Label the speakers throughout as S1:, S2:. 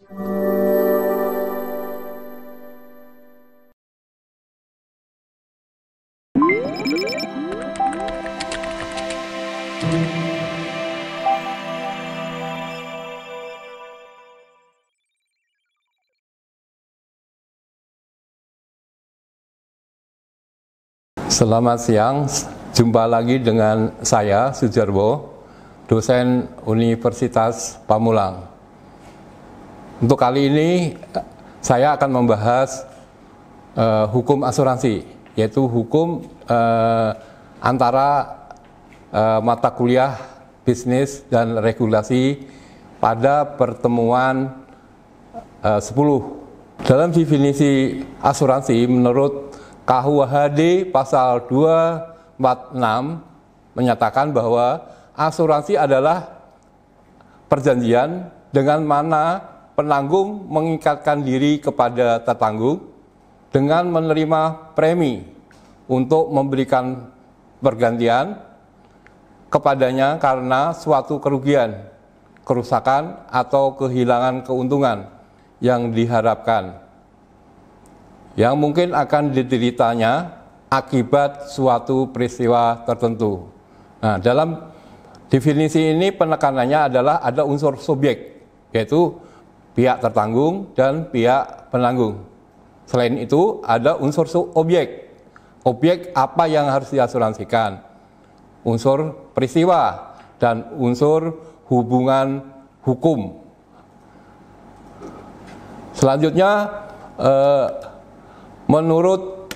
S1: Selamat siang, jumpa lagi dengan saya, Sujarwo, dosen Universitas Pamulang. Untuk kali ini, saya akan membahas hukum asuransi, yaitu hukum antara mata kuliah bisnis dan regulasi pada pertemuan 10. Dalam definisi asuransi menurut KUHD pasal 246 menyatakan bahwa asuransi adalah perjanjian dengan mana penanggung mengikatkan diri kepada tertanggung dengan menerima premi untuk memberikan pergantian kepadanya karena suatu kerugian, kerusakan, atau kehilangan keuntungan yang diharapkan, yang mungkin akan dideritanya akibat suatu peristiwa tertentu. Nah, dalam definisi ini penekanannya adalah ada unsur subjek, yaitu pihak tertanggung dan pihak penanggung. Selain itu ada unsur objek. Objek apa yang harus diasuransikan? Unsur peristiwa dan unsur hubungan hukum. Selanjutnya, menurut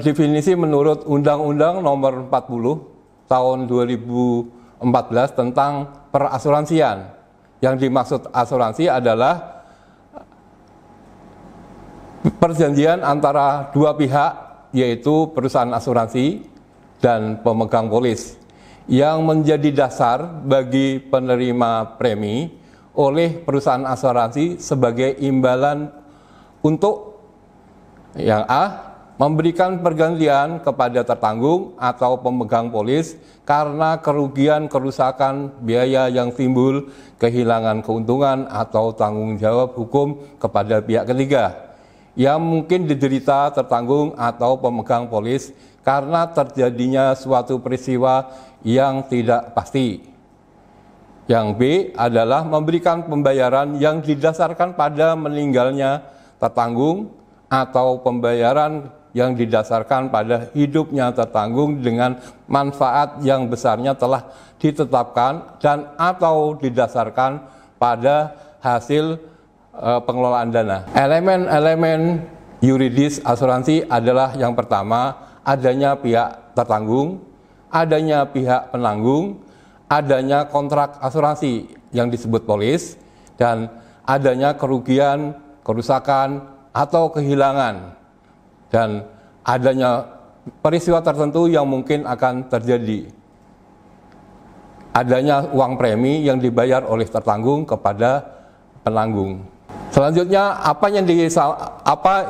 S1: definisi menurut Undang-Undang Nomor 40 Tahun 2014 tentang perasuransian, yang dimaksud asuransi adalah perjanjian antara dua pihak, yaitu perusahaan asuransi dan pemegang polis, yang menjadi dasar bagi penerima premi oleh perusahaan asuransi sebagai imbalan untuk yang A, memberikan pergantian kepada tertanggung atau pemegang polis karena kerugian, kerusakan, biaya yang timbul, kehilangan keuntungan, atau tanggung jawab hukum kepada pihak ketiga yang mungkin diderita tertanggung atau pemegang polis karena terjadinya suatu peristiwa yang tidak pasti. Yang B adalah memberikan pembayaran yang didasarkan pada meninggalnya tertanggung atau pembayaran yang didasarkan pada hidupnya tertanggung dengan manfaat yang besarnya telah ditetapkan dan atau didasarkan pada hasil pengelolaan dana. Elemen-elemen yuridis asuransi adalah yang pertama, adanya pihak tertanggung, adanya pihak penanggung, adanya kontrak asuransi yang disebut polis, dan adanya kerugian, kerusakan, atau kehilangan, dan adanya peristiwa tertentu yang mungkin akan terjadi. Adanya uang premi yang dibayar oleh tertanggung kepada penanggung. Selanjutnya, apa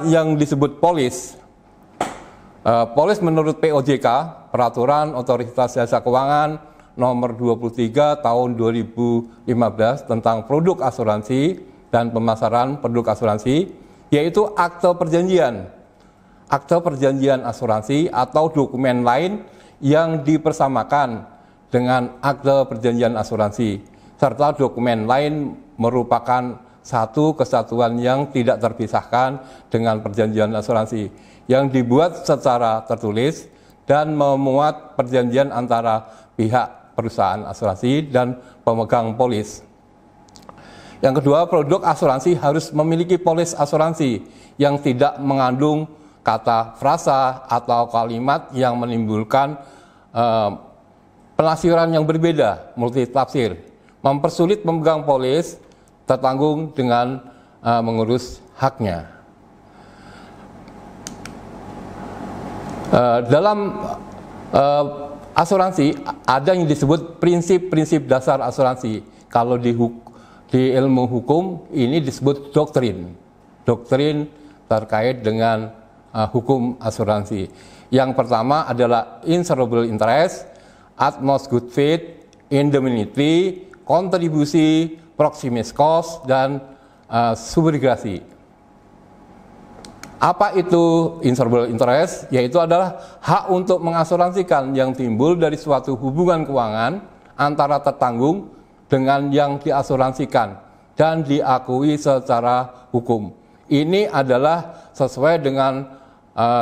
S1: yang disebut polis? Polis menurut POJK, Peraturan Otoritas Jasa Keuangan Nomor 23 Tahun 2015 tentang produk asuransi dan pemasaran produk asuransi, yaitu akte perjanjian asuransi atau dokumen lain yang dipersamakan dengan akte perjanjian asuransi, serta dokumen lain merupakan satu kesatuan yang tidak terpisahkan dengan perjanjian asuransi, yang dibuat secara tertulis dan memuat perjanjian antara pihak perusahaan asuransi dan pemegang polis. Yang kedua, produk asuransi harus memiliki polis asuransi yang tidak mengandung kata frasa atau kalimat yang menimbulkan penafsiran yang berbeda, multitafsir, mempersulit pemegang polis tertanggung dengan mengurus haknya. Dalam asuransi ada yang disebut prinsip-prinsip dasar asuransi. Kalau di ilmu hukum ini disebut doktrin terkait dengan hukum asuransi. Yang pertama adalah insurable interest, utmost good faith, indemnity, kontribusi, proximus cost, dan subrogasi. Apa itu insurable interest? Yaitu adalah hak untuk mengasuransikan yang timbul dari suatu hubungan keuangan antara tertanggung dengan yang diasuransikan dan diakui secara hukum. Ini adalah sesuai dengan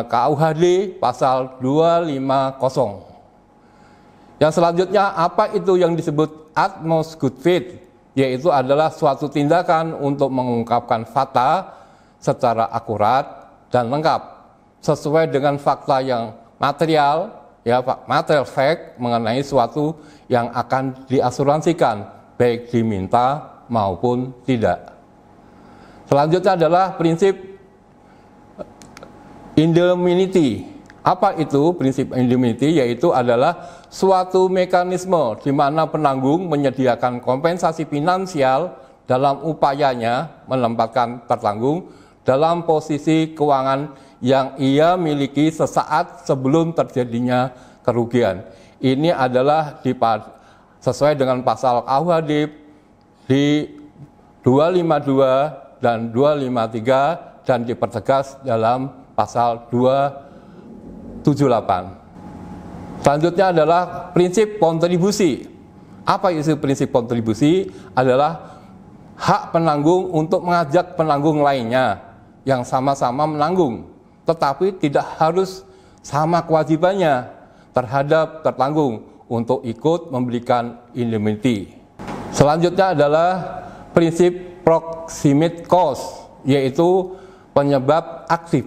S1: KUHD pasal 250. Yang selanjutnya, apa itu yang disebut utmost good faith? Yaitu adalah suatu tindakan untuk mengungkapkan fakta secara akurat dan lengkap sesuai dengan fakta yang material, material fact mengenai suatu yang akan diasuransikan, baik diminta maupun tidak. Selanjutnya adalah prinsip indemnity. Apa itu prinsip indemnity? Yaitu adalah suatu mekanisme di mana penanggung menyediakan kompensasi finansial dalam upayanya menempatkan tertanggung dalam posisi keuangan yang ia miliki sesaat sebelum terjadinya kerugian. Ini adalah sesuai dengan pasal KUHD di 252 dan 253 dan dipertegas dalam pasal 278. Selanjutnya adalah prinsip kontribusi. Apa itu prinsip kontribusi? Adalah hak penanggung untuk mengajak penanggung lainnya yang sama-sama menanggung, tetapi tidak harus sama kewajibannya terhadap tertanggung untuk ikut memberikan indemnity. Selanjutnya adalah prinsip proximate cause, yaitu penyebab aktif.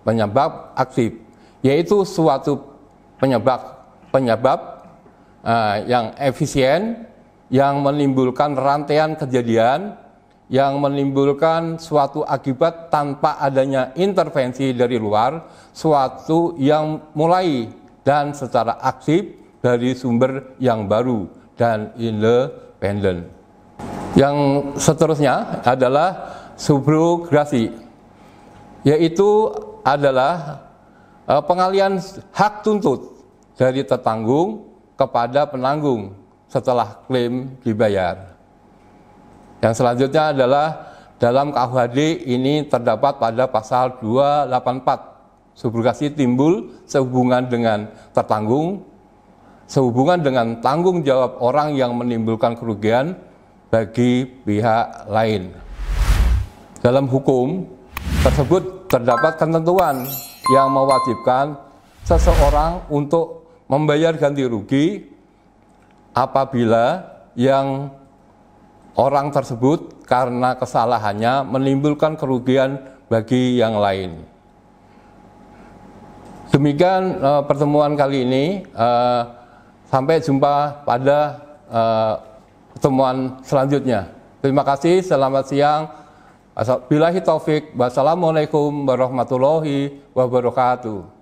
S1: Penyebab aktif, yaitu suatu penyebab yang efisien, yang menimbulkan rantaian kejadian, yang menimbulkan suatu akibat tanpa adanya intervensi dari luar, suatu yang mulai dan secara aktif dari sumber yang baru dan independen. Yang seterusnya adalah subrogasi, yaitu adalah pengalian hak tuntut dari tertanggung kepada penanggung setelah klaim dibayar. Yang selanjutnya adalah dalam KUHD ini terdapat pada pasal 284. Subrogasi timbul sehubungan dengan tertanggung, sehubungan dengan tanggung jawab orang yang menimbulkan kerugian bagi pihak lain. Dalam hukum tersebut terdapat ketentuan yang mewajibkan seseorang untuk membayar ganti rugi apabila yang orang tersebut karena kesalahannya menimbulkan kerugian bagi yang lain. Demikian pertemuan kali ini. Sampai jumpa pada pertemuan selanjutnya. Terima kasih, selamat siang. Billahi taufik. Wassalamualaikum warahmatullahi wabarakatuh.